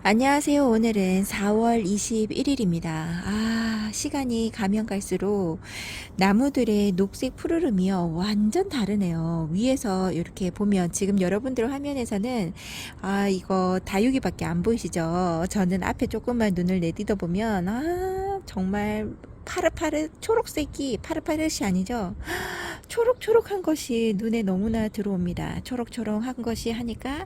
안녕하세요. 오늘은 4월 21일입니다. 시간이 가면 갈수록 나무들의 녹색 푸르름이요. 완전 다르네요. 위에서 이렇게 보면 지금 여러분들 화면에서는 이거 다육이밖에 안 보이시죠? 저는 앞에 조금만 눈을 내딛어 보면 정말 파릇파릇 초록색이 파릇파릇이 아니죠. 초록초록한 것이 눈에 너무나 들어옵니다. 초록초록한 것이 하니까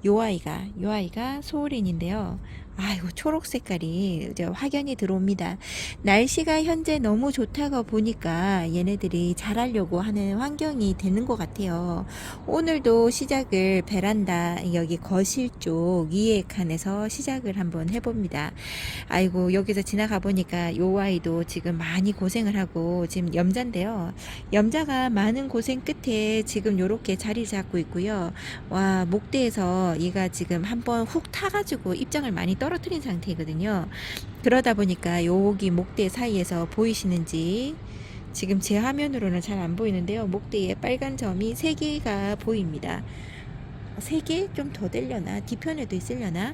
요 아이가 소울인인데요. 아이고 초록 색깔이 이제 확연히 들어옵니다. 날씨가 현재 너무 좋다고 보니까 얘네들이 자라려고 하는 환경이 되는 것 같아요. 오늘도 시작을 베란다 여기 거실 쪽 위에 칸에서 시작을 한번 해봅니다. 아이고 여기서 지나가 보니까 요 아이도 지금 많이 고생을 하고 지금 염자인데요. 염자가 많은 고생 끝에 지금 요렇게 자리 잡고 있고요. 와 목대에서 얘가 지금 한번 훅 타가지고 입장을 많이 떨어뜨린 상태거든요. 그러다 보니까 여기 목대 사이에서 보이시는지 지금 제 화면으로는 잘 안 보이는데요. 목대에 빨간 점이 3개가 보입니다. 3개? 좀 더 되려나? 뒤편에도 있으려나?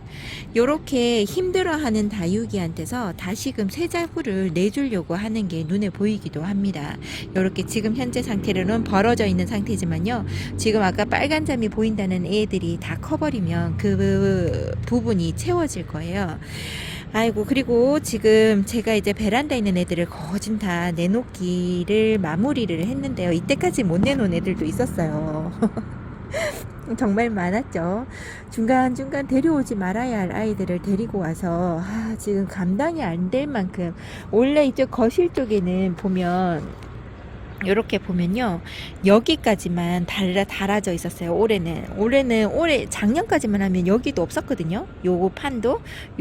요렇게 힘들어하는 다육이한테서 다시금 새 자구를 내주려고 하는 게 눈에 보이기도 합니다. 요렇게 지금 현재 상태로는 벌어져 있는 상태지만요. 지금 아까 빨간 점이 보인다는 애들이 다 커버리면 그 부분이 채워질 거예요. 아이고 그리고 지금 제가 이제 베란다에 있는 애들을 거진 다 내놓기를 마무리를 했는데요. 이때까지 못 내놓은 애들도 있었어요. 정말 많았죠. 중간중간 데려오지 말아야 할 아이들을 데리고 와서 지금 감당이 안 될 만큼 원래 이쪽 거실 쪽에는 보면 이렇게 보면요 여기까지만 달아져 있었어요. 올해 작년까지만 하면 여기도 없었거든요. 요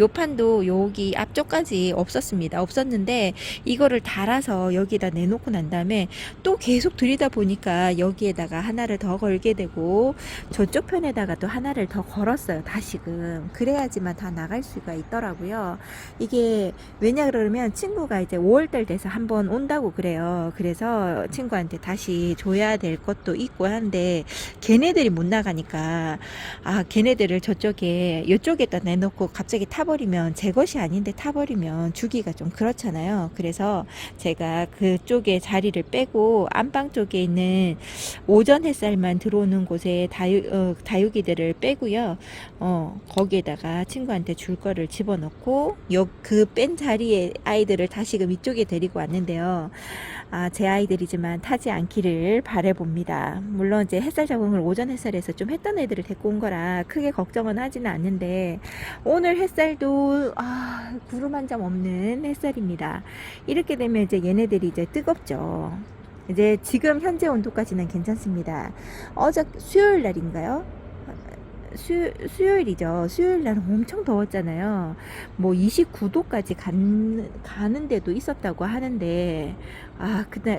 판도 여기 앞쪽까지 없었는데 이거를 달아서 여기다 내놓고 난 다음에 또 계속 들이다 보니까 여기에다가 하나를 더 걸게 되고 저쪽 편에다가 또 하나를 더 걸었어요. 다시금 그래야지만 다 나갈 수가 있더라고요. 이게 왜냐 그러면 친구가 이제 5월달 돼서 한번 온다고 그래요. 그래서 친구한테 다시 줘야 될 것도 있고 한데 걔네들이 못 나가니까 걔네들을 이쪽에다 내놓고 갑자기 타버리면 제 것이 아닌데 타버리면 주기가 좀 그렇잖아요. 그래서 제가 그쪽에 자리를 빼고 안방 쪽에 있는 오전 햇살만 들어오는 곳에 다육이들을 빼고요. 거기에다가 친구한테 줄 거를 집어넣고 그 뺀 자리에 아이들을 다시금 이쪽에 데리고 왔는데요. 제 아이들이지만 타지 않기를 바라봅니다. 물론 이제 햇살 적응을 오전 햇살에서 좀 했던 애들을 데리고 온 거라 크게 걱정은 하지는 않는데 오늘 햇살도 구름 한 점 없는 햇살입니다. 이렇게 되면 이제 얘네들이 이제 뜨겁죠. 이제 지금 현재 온도까지는 괜찮습니다. 수요일 날인가요? 수요일이죠. 수요일 날은 엄청 더웠잖아요. 뭐 29도까지 가는 데도 있었다고 하는데,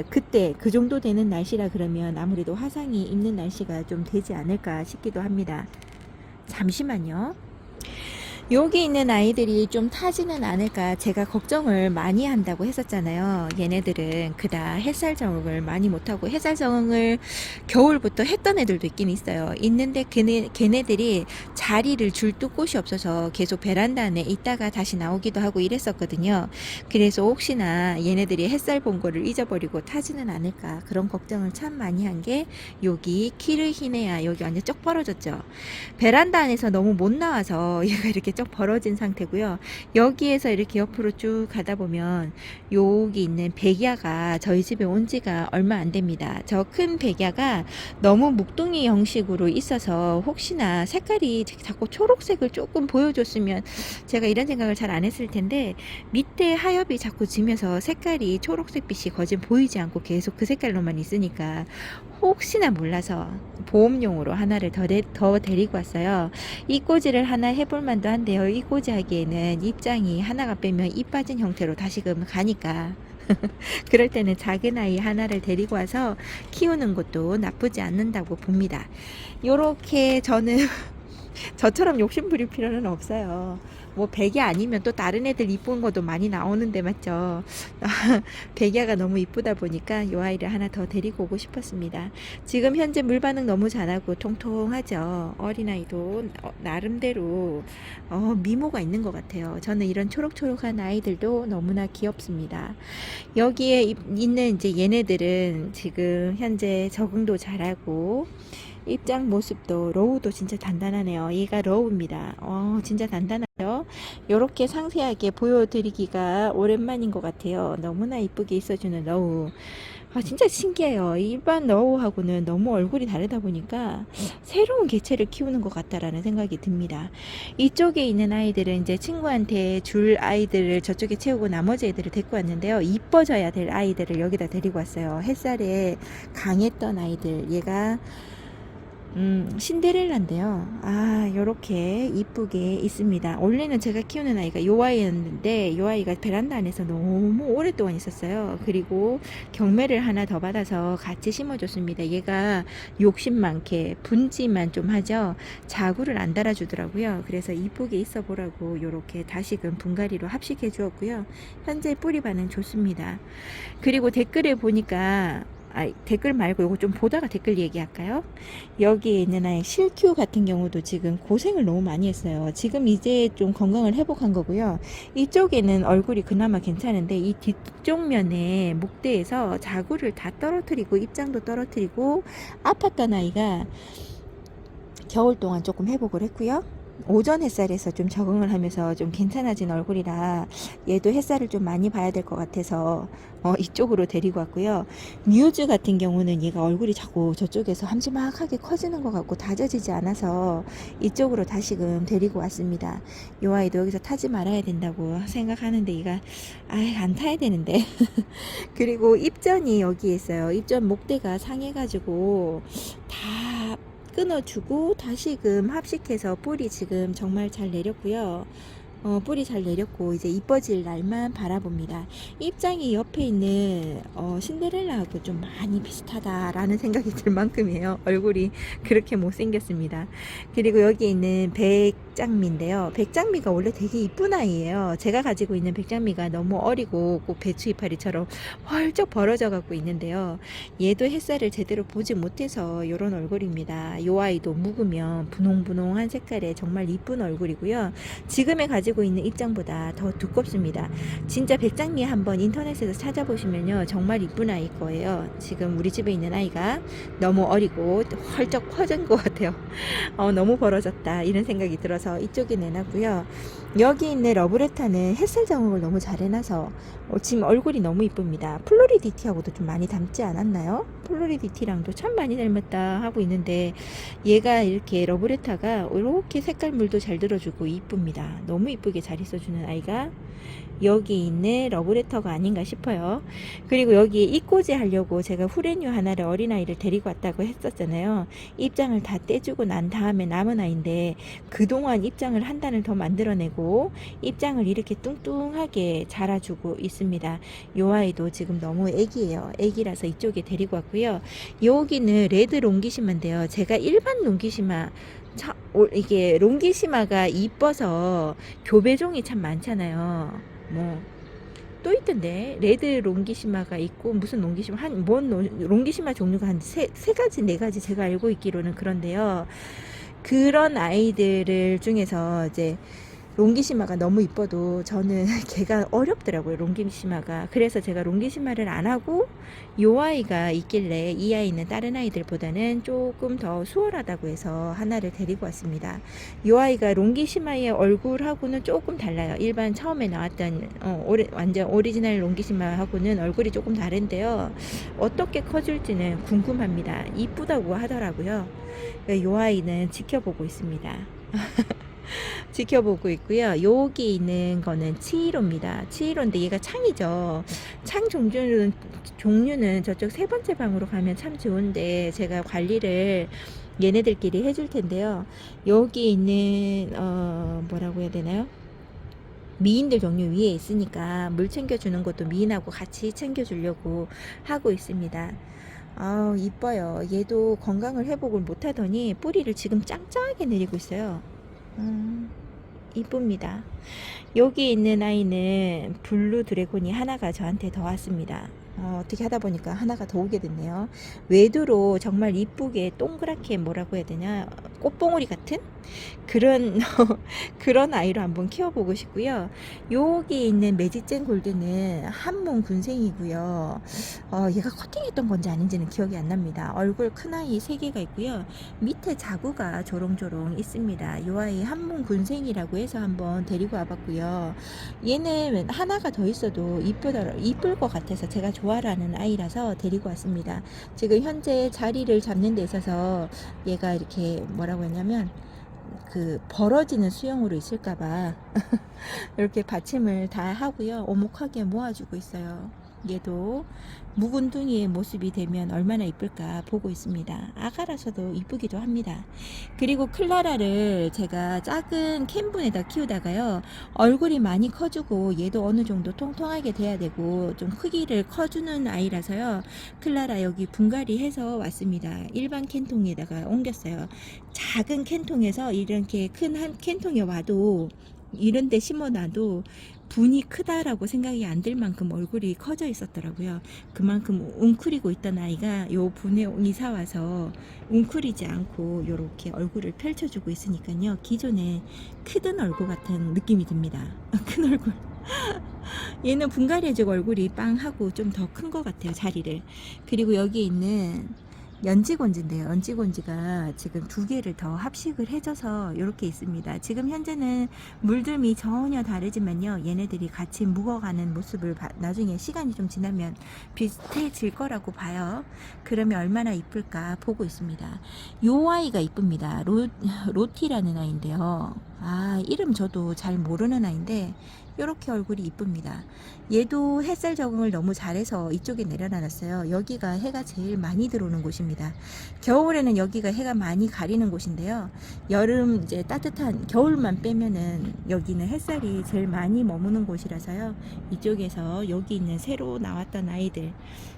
그때 그 정도 되는 날씨라 그러면 아무래도 화상이 있는 날씨가 좀 되지 않을까 싶기도 합니다. 잠시만요. 여기 있는 아이들이 좀 타지는 않을까 제가 걱정을 많이 한다고 했었잖아요. 얘네들은 그다 햇살 적응을 많이 못하고 햇살 적응을 겨울부터 했던 애들도 있긴 있어요. 있는데 걔네들이 자리를 줄 곳이 없어서 계속 베란다 안에 있다가 다시 나오기도 하고 이랬었거든요. 그래서 혹시나 얘네들이 햇살 본 거를 잊어버리고 타지는 않을까 그런 걱정을 참 많이 한 게 여기 키르히네아 여기 완전 쩍 벌어졌죠. 베란다 안에서 너무 못 나와서 얘가 이렇게 쩍 벌어진 상태고요. 여기에서 이렇게 옆으로 쭉 가다 보면 여기 있는 백야가 저희 집에 온 지가 얼마 안 됩니다. 저 큰 백야가 너무 묵둥이 형식으로 있어서 혹시나 색깔이 자꾸 초록색을 조금 보여줬으면 제가 이런 생각을 잘 안 했을 텐데 밑에 하엽이 자꾸 지면서 색깔이 초록색 빛이 거진 보이지 않고 계속 그 색깔로만 있으니까 혹시나 몰라서 보험용으로 하나를 더 데리고 왔어요. 이 꼬지를 하나 해볼 만도 한데요. 이 꼬지 하기에는 입장이 하나가 빼면 입 빠진 형태로 다시금 가니까 그럴 때는 작은 아이 하나를 데리고 와서 키우는 것도 나쁘지 않는다고 봅니다. 요렇게 저는 저처럼 욕심 부릴 필요는 없어요. 뭐 백야 아니면 또 다른 애들 이쁜 것도 많이 나오는데 맞죠? 백야가 너무 이쁘다 보니까 이 아이를 하나 더 데리고 오고 싶었습니다. 지금 현재 물 반응 너무 잘하고 통통하죠. 어린아이도 나름대로 미모가 있는 것 같아요. 저는 이런 초록초록한 아이들도 너무나 귀엽습니다. 여기에 있는 이제 얘네들은 지금 현재 적응도 잘하고 입장 모습도 로우도 진짜 단단하네요. 얘가 로우입니다. 진짜 단단하죠. 이렇게 상세하게 보여드리기가 오랜만인 것 같아요. 너무나 이쁘게 있어주는 로우. 진짜 신기해요. 일반 로우하고는 너무 얼굴이 다르다 보니까 새로운 개체를 키우는 것 같다라는 생각이 듭니다. 이쪽에 있는 아이들은 이제 친구한테 줄 아이들을 저쪽에 채우고 나머지 애들을 데리고 왔는데요. 이뻐져야 될 아이들을 여기다 데리고 왔어요. 햇살에 강했던 아이들. 얘가 신데렐라인데요. 요렇게 이쁘게 있습니다. 원래는 제가 키우는 아이가 요 아이였는데, 요 아이가 베란다 안에서 너무 오랫동안 있었어요. 그리고 경매를 하나 더 받아서 같이 심어줬습니다. 얘가 욕심 많게 분지만 좀 하죠. 자구를 안 달아주더라고요. 그래서 이쁘게 있어 보라고 요렇게 다시금 분갈이로 합식해 주었고요. 현재 뿌리 반응 좋습니다. 그리고 댓글에 보니까 댓글 말고 요거 좀 보다가 댓글 얘기할까요? 여기에 있는 아이 실큐 같은 경우도 지금 고생을 너무 많이 했어요. 지금 이제 좀 건강을 회복한 거고요. 이쪽에는 얼굴이 그나마 괜찮은데 이 뒤쪽 면에 목대에서 자구를 다 떨어뜨리고 입장도 떨어뜨리고 아팠던 아이가 겨울 동안 조금 회복을 했고요. 오전 햇살에서 좀 적응을 하면서 좀 괜찮아진 얼굴이라 얘도 햇살을 좀 많이 봐야 될 것 같아서 이쪽으로 데리고 왔고요. 뮤즈 같은 경우는 얘가 얼굴이 자꾸 저쪽에서 함지막하게 커지는 것 같고 다져지지 않아서 이쪽으로 다시금 데리고 왔습니다. 이 아이도 여기서 타지 말아야 된다고 생각하는데 얘가 안 타야 되는데 그리고 입전이 여기에 있어요. 입전 목대가 상해가지고 다 끊어주고 다시금 합식해서 뿌리 지금 정말 잘 내렸고요. 뿌리 잘 내렸고 이제 이뻐질 날만 바라봅니다. 입장이 옆에 있는 신데렐라하고 좀 많이 비슷하다라는 생각이 들 만큼이에요. 얼굴이 그렇게 못생겼습니다. 그리고 여기 있는 백장미인데요. 백장미가 원래 되게 이쁜 아이예요. 제가 가지고 있는 백장미가 너무 어리고 꼭 배추 이파리처럼 헐쩍 벌어져 갖고 있는데요. 얘도 햇살을 제대로 보지 못해서 이런 얼굴입니다. 이 아이도 묵으면 분홍분홍한 색깔의 정말 이쁜 얼굴이고요. 지금의 가지고 있는 입장보다 더 두껍습니다. 진짜 백장미 한번 인터넷에서 찾아보시면요 정말 이쁜 아이일 거예요. 지금 우리 집에 있는 아이가 너무 어리고 헐쩍 퍼진 것 같아요. 너무 벌어졌다 이런 생각이 들어서 이쪽에 내놨고요. 여기 있는 러브레타는 햇살 적응을 너무 잘 해놔서 지금 얼굴이 너무 이쁩니다. 플로리디티하고도 좀 많이 닮지 않았나요? 플로리디티랑도 참 많이 닮았다 하고 있는데 얘가 이렇게 러브레타가 이렇게 색깔물도 잘 들어주고 이쁩니다. 너무 이쁘게 잘 있어주는 아이가 여기 있는 러브레터가 아닌가 싶어요. 그리고 여기에 입꼬지 하려고 제가 후레뉴 하나를 어린아이를 데리고 왔다고 했었잖아요. 입장을 다 떼주고 난 다음에 남은 아이인데 그동안 입장을 한 단을 더 만들어내고 입장을 이렇게 뚱뚱하게 자라주고 있습니다. 요 아이도 지금 너무 애기예요. 애기라서 이쪽에 데리고 왔고요. 여기는 레드 롱기시마인데요. 제가 일반 롱기시마 이게 롱기시마가 이뻐서 교배종이 참 많잖아요. 또 있던데 레드 롱기시마가 있고 무슨 롱기시마 롱기시마 종류가 한 세 가지 네 가지 제가 알고 있기로는 그런데요. 그런 아이들을 중에서 이제 롱기시마가 너무 이뻐도 저는 걔가 어렵더라고요. 롱기시마가. 그래서 제가 롱기시마를 안 하고 요 아이가 있길래 이 아이는 다른 아이들보다는 조금 더 수월하다고 해서 하나를 데리고 왔습니다. 요 아이가 롱기시마의 얼굴하고는 조금 달라요. 일반 처음에 나왔던 완전 오리지널 롱기시마하고는 얼굴이 조금 다른데요. 어떻게 커질지는 궁금합니다. 이쁘다고 하더라고요. 요 아이는 지켜보고 있습니다. 지켜보고 있고요. 여기 있는 거는 치이로입니다. 치이로인데 얘가 창이죠. 창 종류는 저쪽 세 번째 방으로 가면 참 좋은데 제가 관리를 얘네들끼리 해줄 텐데요. 여기 있는 뭐라고 해야 되나요? 미인들 종류 위에 있으니까 물 챙겨주는 것도 미인하고 같이 챙겨주려고 하고 있습니다. 아우, 이뻐요. 얘도 건강을 회복을 못하더니 뿌리를 지금 짱짱하게 내리고 있어요. 음, 이쁩니다. 여기 있는 아이는 블루 드래곤이 하나가 저한테 더 왔습니다. 어떻게 하다 보니까 하나가 더 오게 됐네요. 외두로 정말 이쁘게 동그랗게 뭐라고 해야 되냐, 꽃봉오리 같은 그런 그런 아이로 한번 키워보고 싶고요. 여기 있는 매직젠 골드는 한몸 군생이고요. 얘가 커팅했던 건지 아닌지는 기억이 안 납니다. 얼굴 큰 아이 3개가 있고요. 밑에 자구가 조롱조롱 있습니다. 이 아이 한몸 군생이라고 해서 한번 데리고 와봤고요. 얘는 하나가 더 있어도 이쁠 것 같아서 제가 좋아하는 아이라서 데리고 왔습니다. 지금 현재 자리를 잡는 데 있어서 얘가 이렇게 뭐라고 했냐면 그 벌어지는 수영으로 있을까봐 이렇게 받침을 다 하고요. 오목하게 모아주고 있어요. 얘도 묵은둥이의 모습이 되면 얼마나 이쁠까 보고 있습니다. 아가라서도 이쁘기도 합니다. 그리고 클라라를 제가 작은 캔분에다 키우다가요, 얼굴이 많이 커지고 얘도 어느 정도 통통하게 돼야 되고 좀 크기를 커주는 아이라서요, 클라라 여기 분갈이 해서 왔습니다. 일반 캔통에다가 옮겼어요. 작은 캔통에서 이렇게 큰 한 캔통에 와도 이런 데 심어놔도 분이 크다라고 생각이 안 들 만큼 얼굴이 커져 있었더라고요. 그만큼 웅크리고 있던 아이가 요 분에 이사 와서 웅크리지 않고 요렇게 얼굴을 펼쳐주고 있으니까요. 기존에 크던 얼굴 같은 느낌이 듭니다. 큰 얼굴. 얘는 분갈이해주고 얼굴이 빵하고 좀 더 큰 것 같아요, 자리를. 그리고 여기 있는 연지곤지인데요. 연지곤지가 지금 2개를 더 합식을 해줘서 이렇게 있습니다. 지금 현재는 물들미 전혀 다르지만요, 얘네들이 같이 묵어가는 모습을 나중에 시간이 좀 지나면 비슷해질 거라고 봐요. 그러면 얼마나 이쁠까 보고 있습니다. 요 아이가 이쁩니다. 로티라는 아이인데요. 이름 저도 잘 모르는 아이인데 이렇게 얼굴이 이쁩니다. 얘도 햇살 적응을 너무 잘해서 이쪽에 내려놨어요. 여기가 해가 제일 많이 들어오는 곳입니다. 겨울에는 여기가 해가 많이 가리는 곳인데요. 여름 이제 따뜻한 겨울만 빼면은 여기는 햇살이 제일 많이 머무는 곳이라서요. 이쪽에서 여기 있는 새로 나왔던 아이들,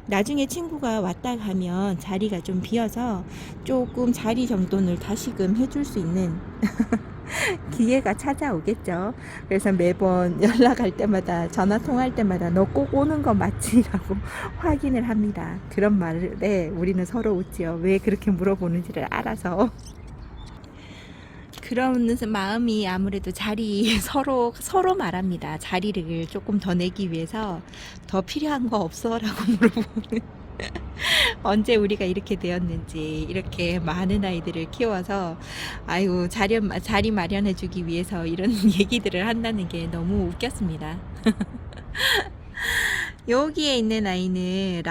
나중에 친구가 왔다 가면 자리가 좀 비어서 조금 자리 정돈을 다시금 해줄 수 있는 기회가 찾아오겠죠. 그래서 매번 연락할 때마다, 전화 통화할 때마다 너 꼭 오는 거 맞지? 라고 확인을 합니다. 그런 말에 우리는 서로 웃지요. 왜 그렇게 물어보는지를 알아서. 그러면서 마음이 아무래도 서로 말합니다. 자리를 조금 더 내기 위해서 더 필요한 거 없어? 라고 물어보는. 언제 우리가 이렇게 되었는지, 이렇게 많은 아이들을 키워서 아이고 자리 마련해 주기 위해서 이런 얘기들을 한다는 게 너무 웃겼습니다. 여기에 있는 아이는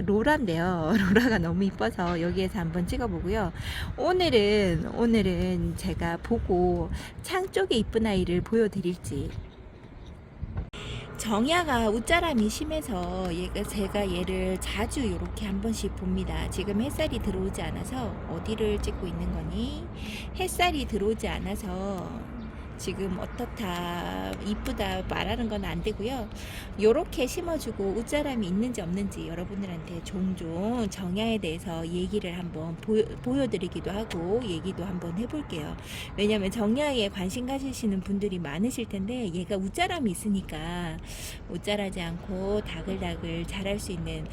로라인데요. 로라가 너무 이뻐서 여기에서 한번 찍어보고요. 오늘은 제가 보고 창 쪽에 이쁜 아이를 보여드릴지. 정야가 웃자람이 심해서 제가 얘를 자주 이렇게 한 번씩 봅니다. 지금 햇살이 들어오지 않아서, 어디를 찍고 있는 거니? 햇살이 들어오지 않아서 지금 어떻다 이쁘다 말하는 건 안 되고요. 요렇게 심어주고 웃자람이 있는지 없는지 여러분들한테 종종 정야에 대해서 얘기를 한번 보여드리기도 하고 얘기도 한번 해볼게요. 왜냐면 정야에 관심 가지시는 분들이 많으실 텐데, 얘가 웃자람이 있으니까 웃자라지 않고 다글다글 자랄 수 있는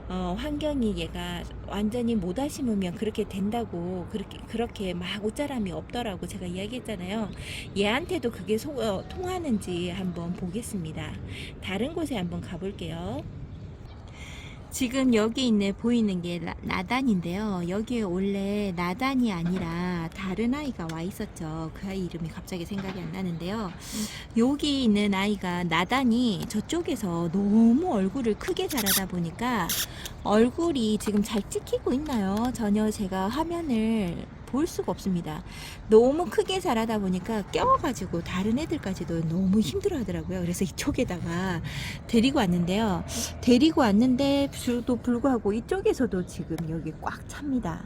환경이, 얘가 완전히 못아 심으면 그렇게 된다고, 그렇게 막 옷자람이 없더라고 제가 이야기했잖아요. 얘한테도 그게 통하는지 한번 보겠습니다. 다른 곳에 한번 가볼게요. 지금 여기 있네 보이는 게 나단인데요. 여기에 원래 나단이 아니라 다른 아이가 와 있었죠. 그 아이 이름이 갑자기 생각이 안 나는데요. 여기 있는 아이가, 나단이 저쪽에서 너무 얼굴을 크게 자라다 보니까 얼굴이 지금 잘 찍히고 있나요? 전혀 제가 화면을 볼 수가 없습니다. 너무 크게 자라다 보니까 껴가지고 다른 애들까지도 너무 힘들어 하더라고요. 그래서 이쪽에다가 데리고 왔는데요. 데리고 왔는데 도 불구하고 이쪽에서도 지금 여기 꽉 찹니다.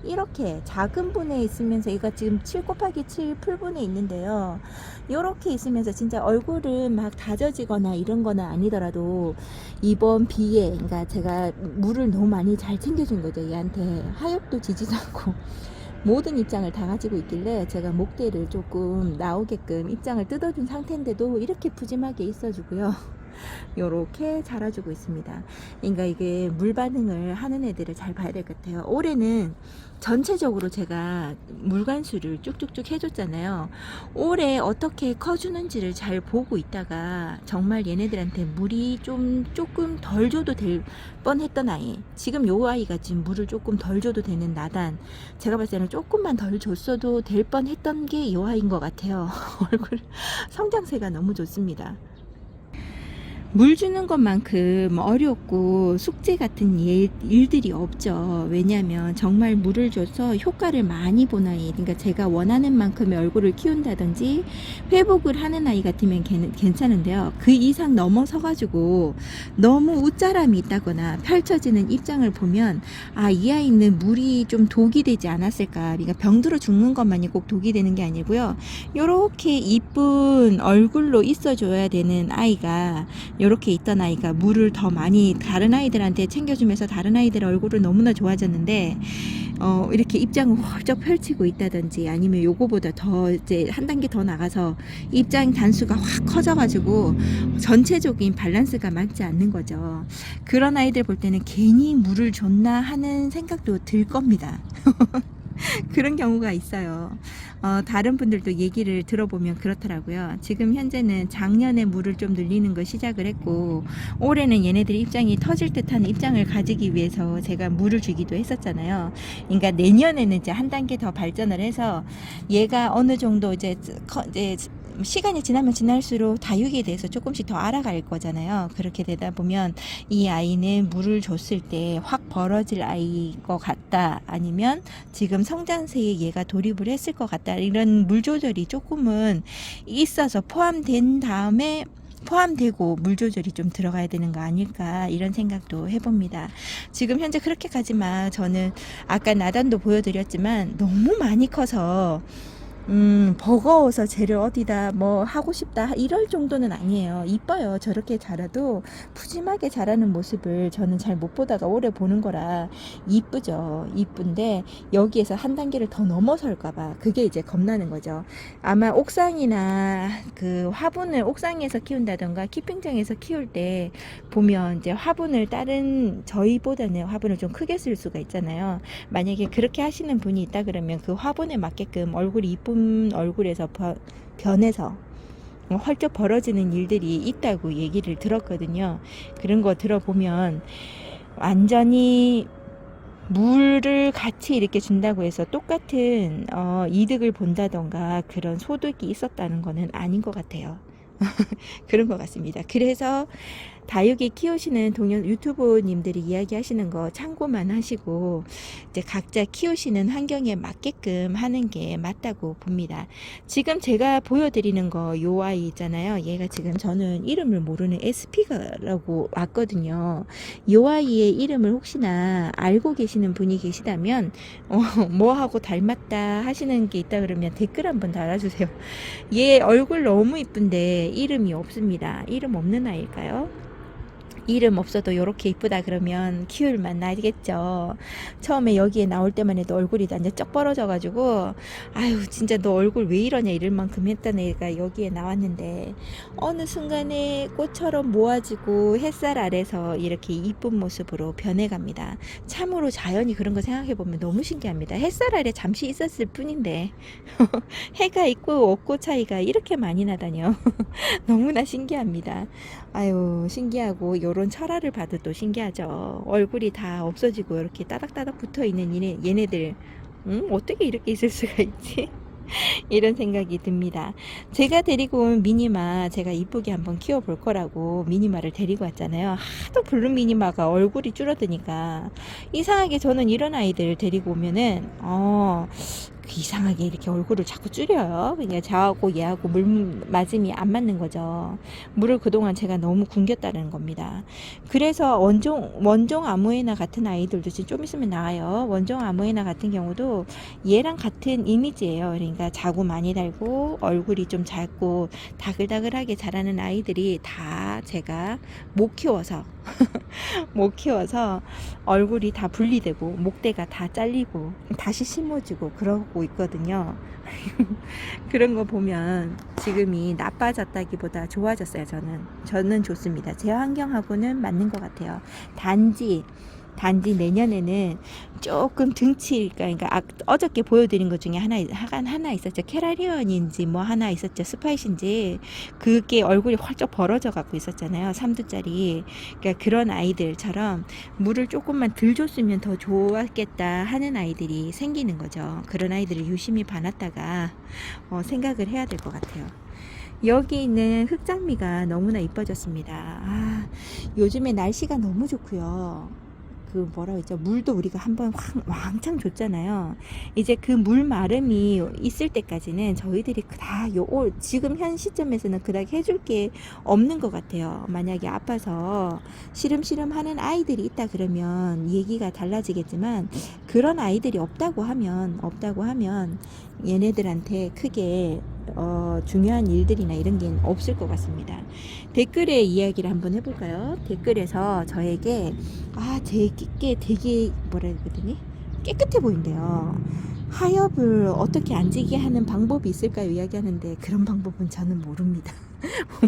이렇게 작은 분에 있으면서 얘가 지금 7 곱하기 7 풀분에 있는데요. 이렇게 있으면서 진짜 얼굴은 막 다져지거나 이런 거는 아니더라도 이번 비에, 그러니까 제가 물을 너무 많이 잘 챙겨준 거죠. 얘한테 하엽도 지지도 않고 모든 입장을 다 가지고 있길래 제가 목대를 조금 나오게끔 입장을 뜯어준 상태인데도 이렇게 푸짐하게 있어주고요. 요렇게 자라주고 있습니다. 그러니까 이게 물 반응을 하는 애들을 잘 봐야 될 것 같아요. 올해는 전체적으로 제가 물관수를 쭉쭉쭉 해줬잖아요. 올해 어떻게 커주는지를 잘 보고 있다가 정말 얘네들한테 물이 조금 덜 줘도 될 뻔했던 아이, 지금 요 아이가 지금 물을 조금 덜 줘도 되는 나단, 제가 봤을 때는 조금만 덜 줬어도 될 뻔했던 게 요 아이인 것 같아요. 얼굴 성장세가 너무 좋습니다. 물 주는 것만큼 어렵고 숙제 같은 일들이 없죠. 왜냐하면 정말 물을 줘서 효과를 많이 본 아이, 그러니까 제가 원하는 만큼의 얼굴을 키운다든지 회복을 하는 아이 같으면 괜찮은데요. 그 이상 넘어서 가지고 너무 웃자람이 있다거나 펼쳐지는 입장을 보면 이 아이는 물이 좀 독이 되지 않았을까. 그러니까 병들어 죽는 것만이 꼭 독이 되는 게 아니고요. 요렇게 이쁜 얼굴로 있어줘야 되는 아이가, 이렇게 있던 아이가 물을 더 많이 다른 아이들한테 챙겨주면서 다른 아이들 얼굴을 너무나 좋아졌는데, 이렇게 입장을 훌쩍 펼치고 있다든지 아니면 요거보다 더 이제 한 단계 더 나가서 입장 단수가 확 커져가지고 전체적인 밸런스가 맞지 않는 거죠. 그런 아이들 볼 때는 괜히 물을 줬나 하는 생각도 들 겁니다. 그런 경우가 있어요. 다른 분들도 얘기를 들어보면 그렇더라고요. 지금 현재는 작년에 물을 좀 늘리는 걸 시작을 했고, 올해는 얘네들이 입장이 터질 듯한 입장을 가지기 위해서 제가 물을 주기도 했었잖아요. 그러니까 내년에는 이제 한 단계 더 발전을 해서 얘가 어느 정도 이제 시간이 지나면 지날수록 다육이에 대해서 조금씩 더 알아갈 거잖아요. 그렇게 되다 보면 이 아이는 물을 줬을 때 확 벌어질 아이일 것 같다, 아니면 지금 성장세에 얘가 돌입을 했을 것 같다, 이런 물 조절이 조금은 있어서 포함되고 물 조절이 좀 들어가야 되는 거 아닐까, 이런 생각도 해봅니다. 지금 현재 그렇게까지만 저는 아까 나단도 보여드렸지만 너무 많이 커서 버거워서 쟤를 어디다 뭐 하고 싶다 이럴 정도는 아니에요. 이뻐요. 저렇게 자라도 푸짐하게 자라는 모습을 저는 잘 못 보다가 오래 보는 거라 이쁘죠. 이쁜데 여기에서 한 단계를 더 넘어설까봐 그게 이제 겁나는 거죠. 아마 옥상이나 그 화분을 옥상에서 키운다던가 키핑장에서 키울 때 보면 이제 화분을 저희보다는 화분을 좀 크게 쓸 수가 있잖아요. 만약에 그렇게 하시는 분이 있다 그러면 그 화분에 맞게끔 얼굴이 이쁜 얼굴에서 변해서 헐쩍 벌어지는 일들이 있다고 얘기를 들었거든요. 그런 거 들어보면 완전히 물을 같이 이렇게 준다고 해서 똑같은 이득을 본다던가 그런 소득이 있었다는 거는 아닌 것 같아요. 그런 것 같습니다. 그래서 다육이 키우시는 동료 유튜버님들이 이야기하시는 거 참고만 하시고 이제 각자 키우시는 환경에 맞게끔 하는 게 맞다고 봅니다. 지금 제가 보여드리는 거 요 아이 있잖아요. 얘가 지금 저는 이름을 모르는 SP라고 왔거든요. 요 아이의 이름을 혹시나 알고 계시는 분이 계시다면 뭐하고 닮았다 하시는 게 있다 그러면 댓글 한번 달아주세요. 얘 얼굴 너무 이쁜데 이름이 없습니다. 이름 없는 아이일까요? 이름 없어도 이렇게 이쁘다 그러면 키울만 나겠죠. 처음에 여기에 나올 때만 해도 얼굴이 완전 쩍 벌어져 가지고 아유 진짜 너 얼굴 왜 이러냐 이럴 만큼 했던 애가 여기에 나왔는데 어느 순간에 꽃처럼 모아지고 햇살 아래서 이렇게 이쁜 모습으로 변해갑니다. 참으로 자연이 그런 거 생각해보면 너무 신기합니다. 햇살 아래 잠시 있었을 뿐인데 해가 있고 없고 차이가 이렇게 많이 나다뇨. 너무나 신기합니다. 아유 신기하고 요런 철화를 봐도 또 신기하죠. 얼굴이 다 없어지고 이렇게 따닥따닥 붙어있는 얘네들 어떻게 이렇게 있을 수가 있지? 이런 생각이 듭니다. 제가 데리고 온 미니마 제가 이쁘게 한번 키워볼 거라고 미니마를 데리고 왔잖아요. 하도 블루 미니마가 얼굴이 줄어드니까 이상하게 저는 이런 아이들 데리고 오면은 이상하게 이렇게 얼굴을 자꾸 줄여요. 그러니까 저하고 얘하고 물 맞음이 안 맞는 거죠. 물을 그동안 제가 너무 굶겼다는 겁니다. 그래서 원종 아모에나 같은 아이들도 지금 좀 있으면 나와요. 원종 아모에나 같은 경우도 얘랑 같은 이미지예요. 그러니까 자구 많이 달고 얼굴이 좀 작고 다글다글하게 자라는 아이들이 다 제가 못 키워서 못 키워서 얼굴이 다 분리되고 목대가 다 잘리고 다시 심어지고 그러고 있거든요. 그런 거 보면 지금이 나빠졌다기보다 좋아졌어요. 저는 좋습니다. 제 환경하고는 맞는 것 같아요. 단지 내년에는 조금 등치가, 그러니까 어저께 보여드린 것 중에 하나 있었죠. 캐라리언인지 뭐 하나 있었죠. 스파이신지 그게 얼굴이 활짝 벌어져 갖고 있었잖아요. 3두짜리. 그러니까 그런 아이들처럼 물을 조금만 덜 줬으면 더 좋았겠다 하는 아이들이 생기는 거죠. 그런 아이들을 유심히 봐놨다가 생각을 해야 될 것 같아요. 여기 있는 흑장미가 너무나 이뻐졌습니다. 요즘에 날씨가 너무 좋고요. 그 뭐라고 했죠? 물도 우리가 한번 왕창 줬잖아요. 이제 그 물 마름이 있을 때까지는 저희들이 지금 현 시점에서는 그닥 해줄 게 없는 것 같아요. 만약에 아파서 시름시름 하는 아이들이 있다 그러면 얘기가 달라지겠지만, 그런 아이들이 없다고 하면 얘네들한테 크게 중요한 일들이나 이런 게 없을 것 같습니다. 댓글에 이야기를 한번 해볼까요? 댓글에서 저에게 제게 되게 뭐라 해야 되니? 깨끗해 보인대요. 하엽을 어떻게 안 지게 하는 방법이 있을까요? 이야기하는데 그런 방법은 저는 모릅니다.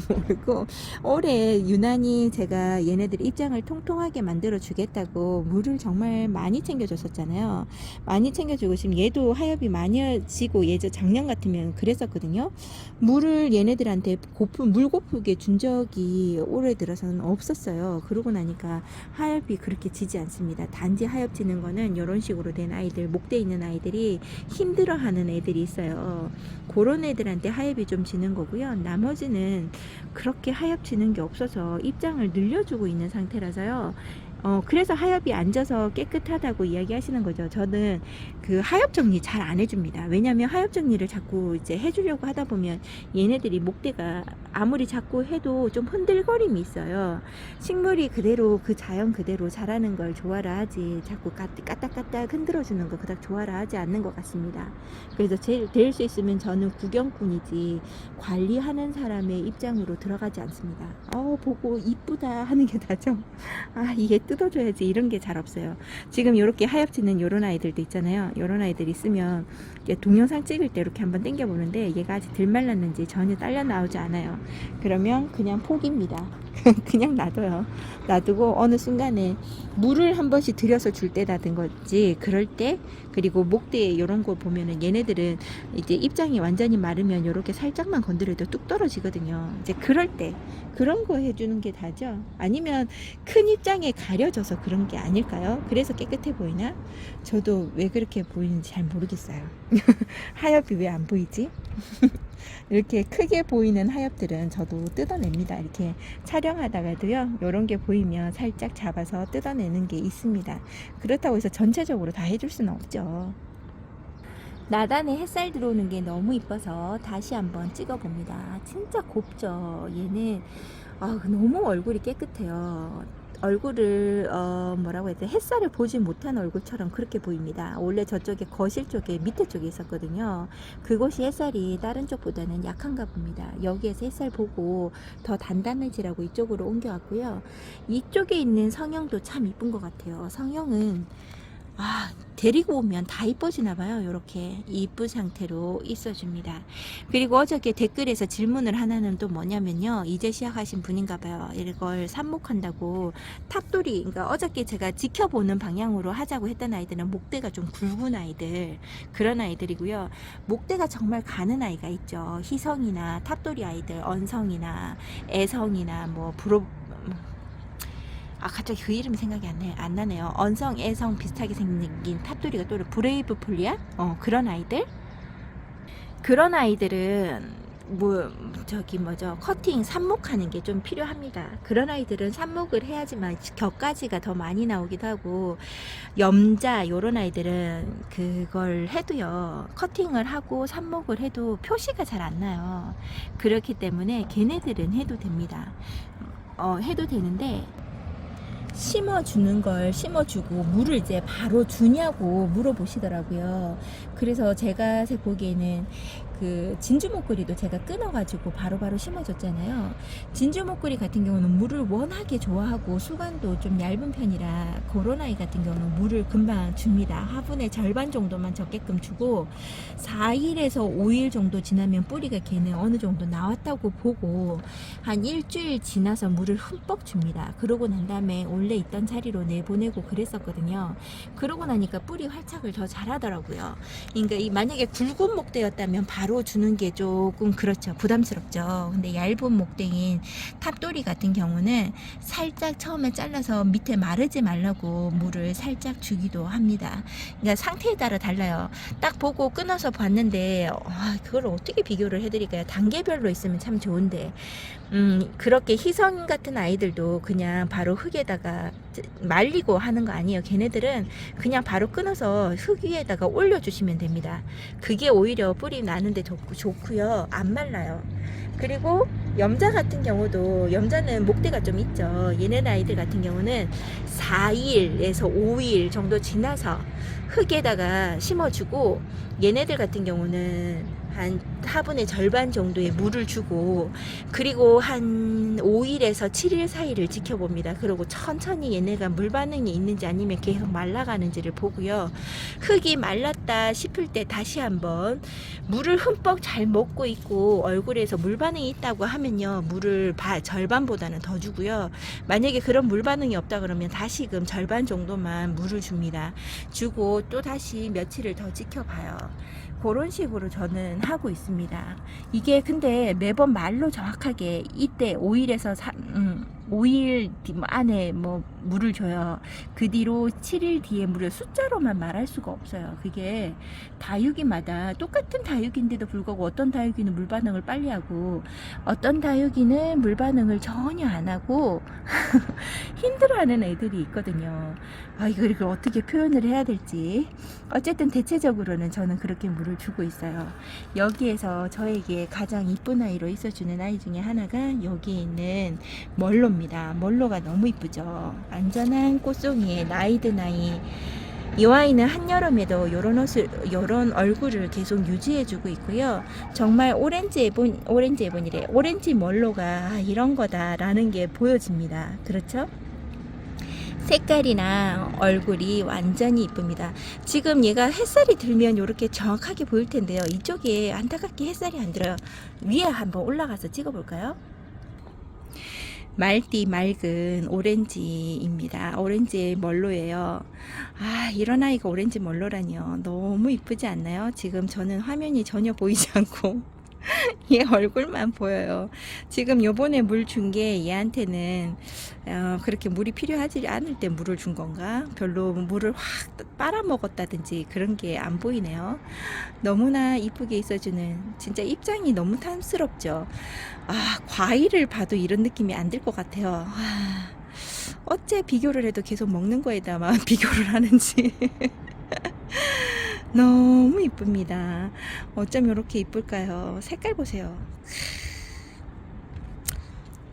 모르고, 올해 유난히 제가 얘네들 입장을 통통하게 만들어 주겠다고 물을 정말 많이 챙겨줬었잖아요. 많이 챙겨주고, 지금 얘도 하엽이 많이 지고 작년 같으면 그랬었거든요. 물을 얘네들한테 물 고프게 준 적이 올해 들어서는 없었어요. 그러고 나니까 하엽이 그렇게 지지 않습니다. 단지 하엽 지는 거는 이런 식으로 된 아이들, 목대 있는 아이들이 힘들어하는 애들이 있어요. 그런 애들한테 하엽이 좀 지는 거고요. 나머지는 그렇게 하엽지는 게 없어서 입장을 늘려주고 있는 상태라서요. 그래서 하엽이 앉아서 깨끗하다고 이야기하시는 거죠. 저는 그 하엽 정리 잘 안 해줍니다. 왜냐하면 하엽 정리를 자꾸 이제 해주려고 하다 보면 얘네들이 목대가 아무리 자꾸 해도 좀 흔들거림이 있어요. 식물이 그대로 그 자연 그대로 자라는 걸 좋아라 하지, 자꾸 까딱까딱 흔들어주는 거 그닥 좋아라 하지 않는 것 같습니다. 그래서 될 수 있으면 저는 구경꾼이지 관리하는 사람의 입장으로 들어가지 않습니다. 보고 이쁘다 하는 게 다죠. 이게 뜯어줘야지 이런 게 잘 없어요. 지금 이렇게 하엽지는 요런 아이들도 있잖아요. 요런 아이들 있으면 동영상 찍을 때 이렇게 한번 당겨 보는데 얘가 아직 덜 말랐는지 전혀 딸려 나오지 않아요. 그러면 그냥 포기입니다. 그냥 놔두고 어느 순간에 물을 한 번씩 들여서 줄 때라든지 그럴 때, 그리고 목대에 이런 거 보면은 얘네들은 이제 입장이 완전히 마르면 이렇게 살짝만 건드려도 뚝 떨어지거든요. 이제 그럴 때 그런 거 해주는 게 다죠. 아니면 큰 입장에 가려져서 그런 게 아닐까요? 그래서 깨끗해 보이나? 저도 왜 그렇게 보이는지 잘 모르겠어요. 하엽이 왜 안 보이지? 이렇게 크게 보이는 하엽들은 저도 뜯어냅니다. 이렇게 촬영하다가도요, 이런 게 보이면 살짝 잡아서 뜯어내는 게 있습니다. 그렇다고 해서 전체적으로 다 해줄 수는 없죠. 나단에 햇살 들어오는 게 너무 이뻐서 다시 한번 찍어봅니다. 진짜 곱죠. 얘는 너무 얼굴이 깨끗해요. 얼굴을 뭐라고 해야 돼, 햇살을 보지 못한 얼굴처럼 그렇게 보입니다. 원래 저쪽에 거실 쪽에 밑에 쪽에 있었거든요. 그곳이 햇살이 다른 쪽보다는 약한가 봅니다. 여기에서 햇살 보고 더 단단해지라고 이쪽으로 옮겨왔고요. 이쪽에 있는 성형도 참 이쁜 것 같아요. 성형은 데리고 오면 다 이뻐지나 봐요. 이렇게 이쁜 상태로 있어줍니다. 그리고 어저께 댓글에서 질문을 하나는 또 뭐냐면요, 이제 시작하신 분인가 봐요. 이걸 삽목한다고 탑돌이, 그러니까 어저께 제가 지켜보는 방향으로 하자고 했던 아이들은 목대가 좀 굵은 아이들, 그런 아이들이고요. 목대가 정말 가는 아이가 있죠. 희성이나 탑돌이 아이들, 언성이나 애성이나 갑자기 그 이름이 생각이 안 나네요. 언성, 애성 비슷하게 생긴 탑돌이가 또 브레이브 폴리아? 그런 아이들은 뭐 저기 뭐죠, 커팅 삽목하는 게 좀 필요합니다. 그런 아이들은 삽목을 해야지만 격가지가 더 많이 나오기도 하고, 염자 요런 아이들은 그걸 해도요, 커팅을 하고 삽목을 해도 표시가 잘 안 나요. 그렇기 때문에 걔네들은 해도 됩니다. 해도 되는데, 심어주는 걸 심어주고 물을 이제 바로 주냐고 물어보시더라고요. 그래서 제가 보기에는 그 진주 목걸이도 제가 끊어가지고 바로바로 심어줬잖아요. 진주 목걸이 같은 경우는 물을 워낙에 좋아하고 수관도 좀 얇은 편이라 그런 아이 같은 경우는 물을 금방 줍니다. 화분의 절반 정도만 적게끔 주고 4일에서 5일 정도 지나면 뿌리가 걔는 어느 정도 나왔다고 보고 한 일주일 지나서 물을 흠뻑 줍니다. 그러고 난 다음에 원래 있던 자리로 내보내고 그랬었거든요. 그러고 나니까 뿌리 활착을 더 잘하더라고요. 그러니까 만약에 굵은 목대였다면 바로 주는 게 조금 그렇죠, 부담스럽죠. 근데 얇은 목대인 탑돌이 같은 경우는 살짝 처음에 잘라서 밑에 마르지 말라고 물을 살짝 주기도 합니다. 그러니까 상태에 따라 달라요. 딱 보고 끊어서 봤는데 그걸 어떻게 비교를 해드릴까요? 단계별로 있으면 참 좋은데 그렇게 희성 같은 아이들도 그냥 바로 흙에다가 말리고 하는 거 아니에요. 걔네들은 그냥 바로 끊어서 흙 위에다가 올려주시면 됩니다. 그게 오히려 뿌리 나는데 좋고요. 안 말라요. 그리고 염자 같은 경우도, 염자는 목대가 좀 있죠. 얘네 아이들 같은 경우는 4일에서 5일 정도 지나서 흙에다가 심어주고, 얘네들 같은 경우는 한 화분의 절반 정도의 물을 주고, 그리고 한 5일에서 7일 사이를 지켜봅니다. 그리고 천천히 얘네가 물 반응이 있는지 아니면 계속 말라가는지를 보고요. 흙이 말랐다 싶을 때 다시 한번 물을 흠뻑 잘 먹고 있고 얼굴에서 물 반응이 있다고 하면요, 물을 절반보다는 더 주고요. 만약에 그런 물 반응이 없다 그러면 다시금 절반 정도만 물을 줍니다. 주고 또 다시 며칠을 더 지켜봐요. 그런 식으로 저는 하고 있습니다. 이게 근데 매번 말로 정확하게 이때 5일에서 5일 안에 뭐 물을 줘요. 그 뒤로 7일 뒤에 물을 숫자로만 말할 수가 없어요. 그게 다육이마다 똑같은 다육인데도 불구하고 어떤 다육이는 물 반응을 빨리 하고 어떤 다육이는 물 반응을 전혀 안 하고 힘들어하는 애들이 있거든요. 이걸 어떻게 표현을 해야 될지. 어쨌든 대체적으로는 저는 그렇게 물을 주고 있어요. 여기에서 저에게 가장 이쁜 아이로 있어주는 아이 중에 하나가 여기 있는 멀로입니다. 멀로가 너무 이쁘죠. 안전한 꽃송이의 나이든 아이. 이 아이는 한여름에도 요런 얼굴을 계속 유지해주고 있고요. 정말 오렌지 멀로가 이런 거다라는 게 보여집니다. 그렇죠? 색깔이나 얼굴이 완전히 이쁩니다. 지금 얘가 햇살이 들면 이렇게 정확하게 보일 텐데요. 이쪽에 안타깝게 햇살이 안 들어요. 위에 한번 올라가서 찍어볼까요? 말띠 맑은 오렌지입니다. 오렌지 멀로예요. 이런 아이가 오렌지 멀로라니요. 너무 이쁘지 않나요? 지금 저는 화면이 전혀 보이지 않고 얘 얼굴만 보여요. 지금 요번에 물 준 게 얘한테는 그렇게 물이 필요하지 않을 때 물을 준 건가? 별로 물을 확 빨아먹었다든지 그런 게 안 보이네요. 너무나 이쁘게 있어주는, 진짜 입장이 너무 탐스럽죠. 과일을 봐도 이런 느낌이 안 들 것 같아요. 어째 비교를 해도 계속 먹는 거에다만 비교를 하는지. 너무 이쁩니다. 어쩜 이렇게 이쁠까요? 색깔 보세요.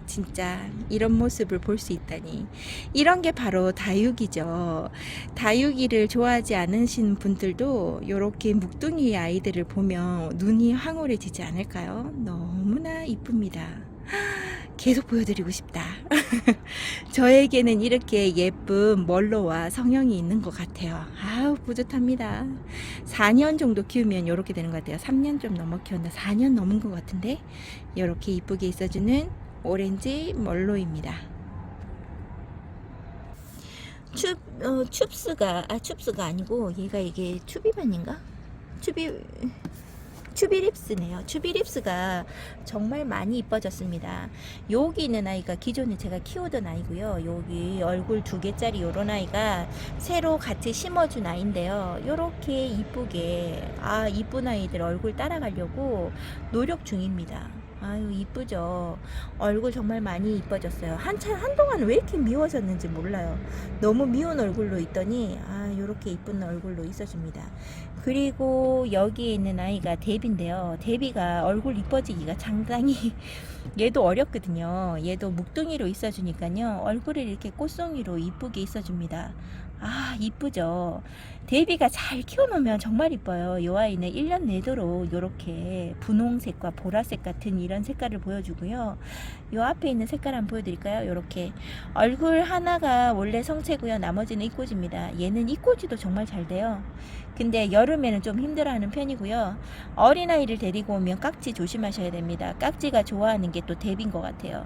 진짜 이런 모습을 볼 수 있다니. 이런 게 바로 다육이죠. 다육이를 좋아하지 않으신 분들도 이렇게 묵둥이 아이들을 보면 눈이 황홀해지지 않을까요? 너무나 이쁩니다. 계속 보여드리고 싶다. 저에게는 이렇게 예쁜 멀로와 성형이 있는 것 같아요. 뿌듯합니다. 4년 정도 키우면 이렇게 되는 것 같아요. 3년 좀 넘어 키웠나? 4년 넘은 것 같은데 이렇게 이쁘게 있어주는 오렌지 멀로입니다. 춥스가 아니고 얘가 이게 추비반인가? 추비립스네요. 추비립스가 정말 많이 이뻐졌습니다. 여기 있는 아이가 기존에 제가 키우던 아이고요. 여기 얼굴 2개짜리 요런 아이가 새로 같이 심어준 아이인데요. 요렇게 이쁘게 이쁜 아이들 얼굴 따라가려고 노력 중입니다. 아유 이쁘죠. 얼굴 정말 많이 이뻐졌어요. 한동안 왜 이렇게 미워졌는지 몰라요. 너무 미운 얼굴로 있더니 요렇게 이쁜 얼굴로 있어줍니다. 그리고 여기에 있는 아이가 데비인데요. 데비가 얼굴 이뻐지기가 상당히 얘도 어렵거든요. 얘도 묵둥이로 있어주니까요. 얼굴을 이렇게 꽃송이로 이쁘게 있어줍니다. 이쁘죠. 데비가 잘 키워놓으면 정말 이뻐요. 이 아이는 1년 내도록 이렇게 분홍색과 보라색 같은 이런 색깔을 보여주고요. 이 앞에 있는 색깔 한번 보여드릴까요? 이렇게 얼굴 하나가 원래 성체고요. 나머지는 이꼬지입니다. 얘는 이꼬지도 정말 잘 돼요. 근데 여름에는 좀 힘들어하는 편이고요. 어린아이를 데리고 오면 깍지 조심하셔야 됩니다. 깍지가 좋아하는 게 또 데비인 것 같아요.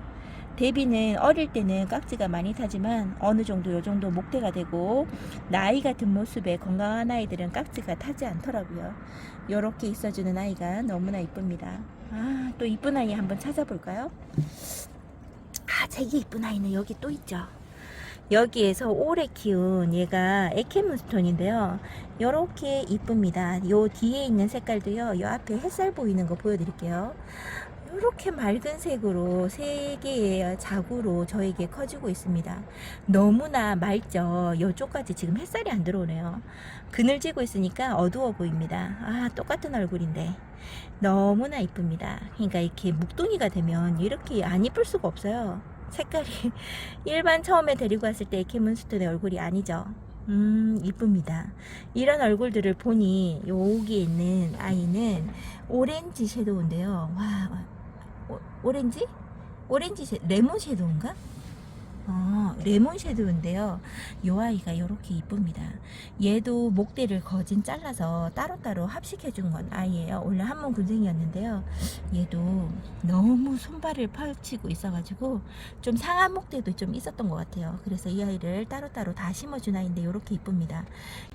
데비는 어릴 때는 깍지가 많이 타지만 어느 정도 요 정도 목대가 되고 나이 같은 모습에 건강한 아이들은 깍지가 타지 않더라고요. 요렇게 있어주는 아이가 너무나 이쁩니다. 또 이쁜 아이 한번 찾아볼까요? 되게 이쁜 아이는 여기 또 있죠. 여기에서 오래 키운 얘가 에케문스톤인데요. 요렇게 이쁩니다. 요 뒤에 있는 색깔도요. 요 앞에 햇살 보이는 거 보여드릴게요. 이렇게 맑은 색으로 3개의 자구로 저에게 커지고 있습니다. 너무나 맑죠. 이쪽까지 지금 햇살이 안 들어오네요. 그늘지고 있으니까 어두워 보입니다. 똑같은 얼굴인데 너무나 이쁩니다. 그러니까 이렇게 묵둥이가 되면 이렇게 안 이쁠 수가 없어요. 색깔이 일반 처음에 데리고 왔을 때 에케문스톤의 얼굴이 아니죠. 이쁩니다. 이런 얼굴들을 보니 여기 있는 아이는 오렌지 섀도우인데요. 오렌지? 레몬 섀도우인가? 레몬 섀도우인데요. 요 아이가 이렇게 이쁩니다. 얘도 목대를 거진 잘라서 따로따로 합식해준 건 아이예요. 원래 한몸 군생이었는데요. 얘도 너무 손발을 펼치고 있어가지고 좀 상한 목대도 좀 있었던 것 같아요. 그래서 이 아이를 따로따로 다 심어준 아이인데 이렇게 이쁩니다.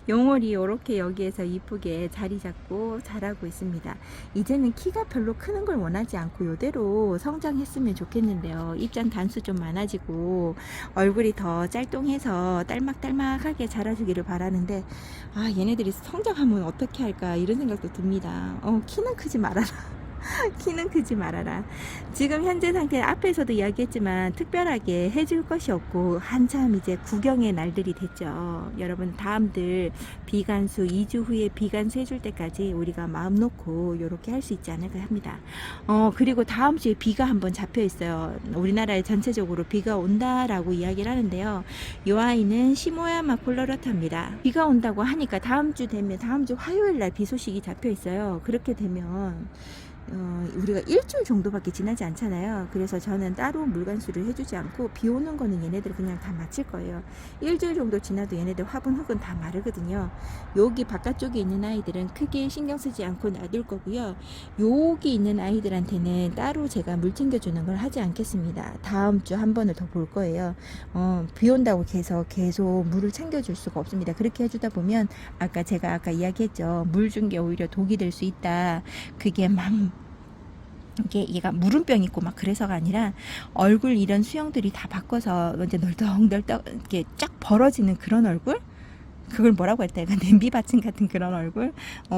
용월이 이렇게 여기에서 이쁘게 자리 잡고 자라고 있습니다. 이제는 키가 별로 크는 걸 원하지 않고 이대로 성장했으면 좋겠는데요. 입장 단수 좀 많아지고 얼굴이 더 짤뚱해서 딸막딸막하게 자라주기를 바라는데 얘네들이 성장하면 어떻게 할까 이런 생각도 듭니다. 키는 크지 말아라. 키는 크지 말아라. 지금 현재 상태 앞에서도 이야기했지만 특별하게 해줄 것이 없고 한참 이제 구경의 날들이 됐죠. 여러분 다음들 비간수 2주 후에 비간수 해줄 때까지 우리가 마음 놓고 이렇게 할 수 있지 않을까 합니다. 그리고 다음 주에 비가 한번 잡혀 있어요. 우리나라에 전체적으로 비가 온다라고 이야기를 하는데요. 이 아이는 시모야마 콜로라타입니다. 비가 온다고 하니까 다음 주 화요일 날 비 소식이 잡혀 있어요. 그렇게 되면 우리가 일주일 정도밖에 지나지 않잖아요. 그래서 저는 따로 물관수를 해주지 않고 비 오는 거는 얘네들 그냥 다 마칠 거예요. 일주일 정도 지나도 얘네들 화분 흙은 다 마르거든요. 여기 바깥쪽에 있는 아이들은 크게 신경 쓰지 않고 놔둘 거고요. 여기 있는 아이들한테는 따로 제가 물 챙겨주는 걸 하지 않겠습니다. 다음 주 한 번을 더 볼 거예요. 비 온다고 계속 물을 챙겨줄 수가 없습니다. 그렇게 해주다 보면 제가 아까 이야기했죠. 물 준 게 오히려 독이 될 수 있다. 그게 얘가 물음병 있고 막 그래서가 아니라 얼굴 이런 수영들이 다 바꿔서 이제 널떡널떡 이렇게 쫙 벌어지는 그런 얼굴? 그걸 뭐라고 할까? 약간 냄비 받침 같은 그런 얼굴?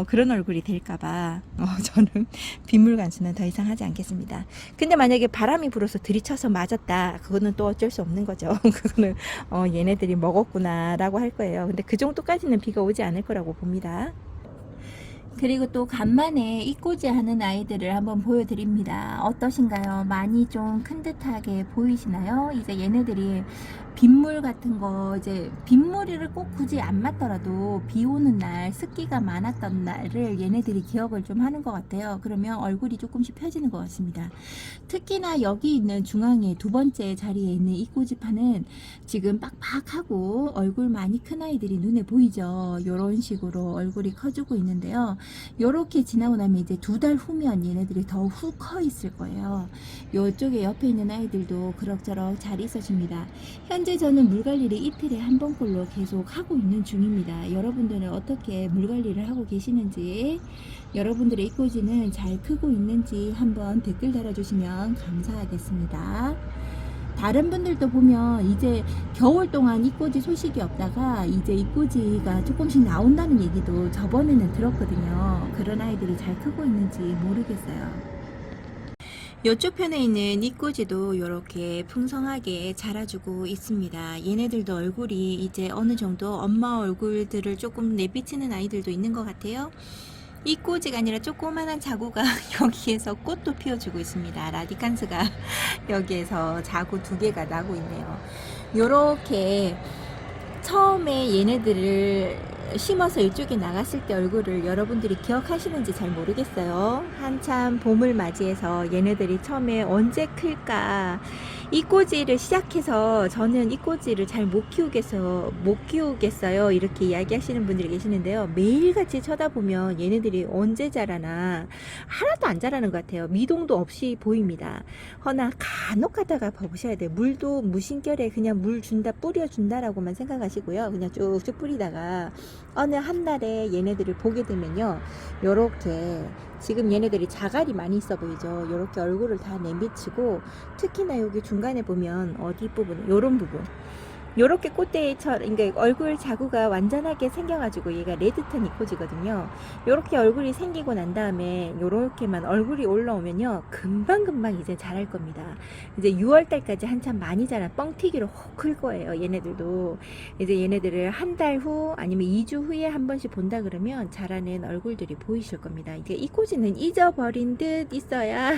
그런 얼굴이 될까봐 저는 빗물 간수는 더 이상 하지 않겠습니다. 근데 만약에 바람이 불어서 들이쳐서 맞았다, 그거는 또 어쩔 수 없는 거죠. 그거는 얘네들이 먹었구나 라고 할 거예요. 근데 그 정도까지는 비가 오지 않을 거라고 봅니다. 그리고 또 간만에 이꼬지 하는 아이들을 한번 보여드립니다. 어떠신가요? 많이 좀 큰 듯하게 보이시나요? 이제 얘네들이 빗물 같은 거, 이제 빗물을 꼭 굳이 안 맞더라도 비 오는 날, 습기가 많았던 날을 얘네들이 기억을 좀 하는 것 같아요. 그러면 얼굴이 조금씩 펴지는 것 같습니다. 특히나 여기 있는 중앙에 2번째 자리에 있는 이꼬지파는 지금 빡빡하고 얼굴 많이 큰 아이들이 눈에 보이죠. 이런 식으로 얼굴이 커지고 있는데요. 요렇게 지나고 나면 이제 2달 후면 얘네들이 더 훅 커 있을 거예요. 요쪽에 옆에 있는 아이들도 그럭저럭 잘 있어줍니다. 현재 저는 물 관리를 이틀에 한 번꼴로 계속 하고 있는 중입니다. 여러분들은 어떻게 물 관리를 하고 계시는지, 여러분들의 이꼬지는 잘 크고 있는지 한번 댓글 달아주시면 감사하겠습니다. 다른 분들도 보면 이제 겨울 동안 이꼬지 소식이 없다가 이제 이꼬지가 조금씩 나온다는 얘기도 저번에는 들었거든요. 그런 아이들이 잘 크고 있는지 모르겠어요. 요쪽 편에 있는 이꼬지도 이렇게 풍성하게 자라주고 있습니다. 얘네들도 얼굴이 이제 어느 정도 엄마 얼굴들을 조금 내비치는 아이들도 있는 것 같아요. 이꼬지가 아니라 조그만한 자구가 여기에서 꽃도 피워주고 있습니다. 라디칸스가 여기에서 자구 2개가 나고 있네요. 요렇게 처음에 얘네들을 심어서 이쪽에 나갔을 때 얼굴을 여러분들이 기억하시는지 잘 모르겠어요. 한참 봄을 맞이해서 얘네들이 처음에 언제 클까, 이 꼬지를 시작해서 저는 이 꼬지를 잘 못 키우겠어요 이렇게 이야기하시는 분들이 계시는데요. 매일같이 쳐다보면 얘네들이 언제 자라나 하나도 안 자라는 것 같아요. 미동도 없이 보입니다. 허나 간혹 가다가 봐보셔야 돼요. 물도 무심결에 그냥 물 준다, 뿌려준다라고만 생각하시고요. 그냥 쭉쭉 뿌리다가 어느 한 날에 얘네들을 보게 되면요, 요렇게 지금 얘네들이 자갈이 많이 있어 보이죠. 요렇게 얼굴을 다 내비치고, 특히나 여기 중간에 보면 어디 부분, 요런 부분, 요렇게 꽃대처럼, 그러니까 얼굴 자구가 완전하게 생겨가지고 얘가 레드턴 이꼬지거든요. 요렇게 얼굴이 생기고 난 다음에 요렇게만 얼굴이 올라오면요, 금방금방 이제 자랄 겁니다. 이제 6월달까지 한참 많이 자라, 뻥튀기로 혹 클 거예요. 얘네들도 이제 얘네들을 한 달 후 아니면 2주 후에 한 번씩 본다 그러면 자라는 얼굴들이 보이실 겁니다. 이게 이꼬지는 잊어버린 듯 있어야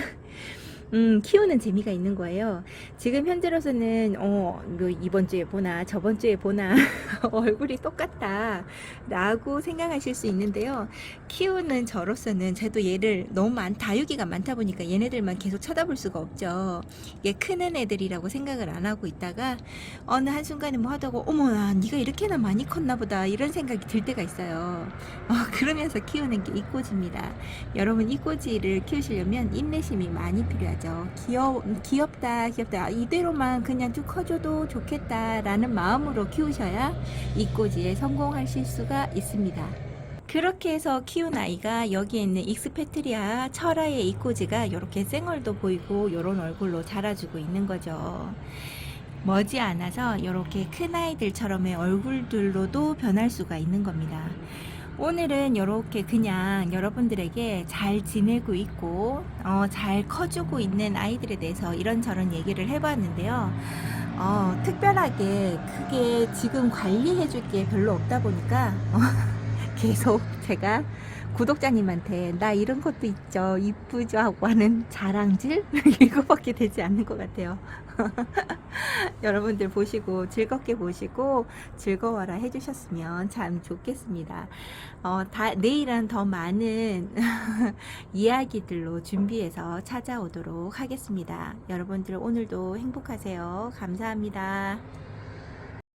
키우는 재미가 있는 거예요. 지금 현재로서는 뭐 이번 주에 보나 저번 주에 보나 얼굴이 똑같다 라고 생각하실 수 있는데요. 키우는 저로서는 저도 얘를 너무 다육이가 많다 보니까 얘네들만 계속 쳐다볼 수가 없죠. 이게 크는 애들이라고 생각을 안 하고 있다가 어느 한순간에 뭐 하다가 어머나 네가 이렇게나 많이 컸나 보다 이런 생각이 들 때가 있어요. 그러면서 키우는 게 이꼬지입니다. 여러분, 이꼬지를 키우시려면 인내심이 많이 필요하죠. 귀엽다 이대로만 그냥 쭉 커줘도 좋겠다 라는 마음으로 키우셔야 이꼬지에 성공하실 수가 있습니다. 그렇게 해서 키운 아이가 여기에 있는 익스페트리아 철아의 이꼬지가 이렇게 쌩얼도 보이고 요런 얼굴로 자라주고 있는 거죠. 머지않아서 이렇게 큰 아이들처럼의 얼굴들로도 변할 수가 있는 겁니다. 오늘은 이렇게 그냥 여러분들에게 잘 지내고 있고 잘 커주고 있는 아이들에 대해서 이런저런 얘기를 해봤는데요. 특별하게 크게 지금 관리해 줄 게 별로 없다 보니까 계속 제가 구독자님한테 나 이런 것도 있죠, 이쁘죠 하고 하는 자랑질 이거밖에 되지 않는 것 같아요. 여러분들 보시고 즐겁게 보시고 즐거워라 해주셨으면 참 좋겠습니다. 내일은 더 많은 이야기들로 준비해서 찾아오도록 하겠습니다. 여러분들 오늘도 행복하세요. 감사합니다.